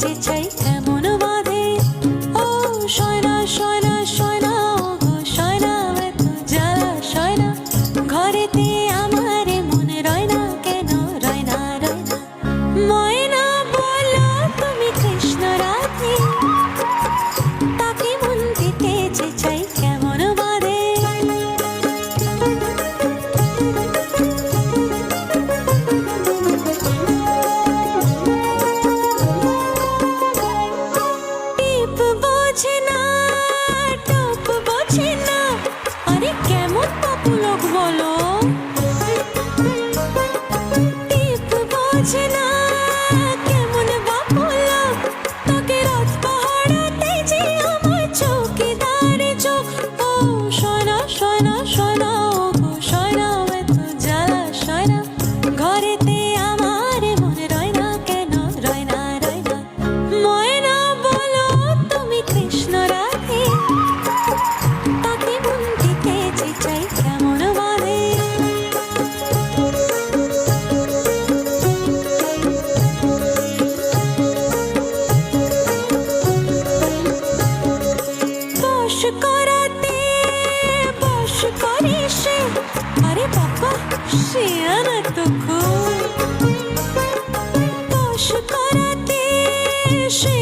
যে চাই কেমন বাঁধে। ও সয়না সয়না সয়না ও গো সয়না এত জ্বালা সয়না, ঘরেতে আমার মনে রয় না কেন রয় না রয় না। ময়না বলো তুমি কৃষ্ণ রাধে, তাকে মন দিতে যে চাই কেমন বাঁধে। টিপ বোঝে না টপ বোঝে না, আরে কেমন বাবু লোক বলো। টিপ বোঝে না কেমন বাবু লোক, তাকে রাত পাহারাতে যে আমার চৌকিদারে চোখ। ও সয়না সয়না সয়না ও গো সয়না এত জ্বালা সয়না, ঘরেতে আমার মনে রয় না কেন রয় না রয় না। ময়না বলো তুমি কৃষ্ণ রাধে, তাকে মন দিতে যে চাই কেমন বাঁধে। বশ করাতে বশ করে সে, আরে বাবা সে আনা তো খুব। বশ করাতে সে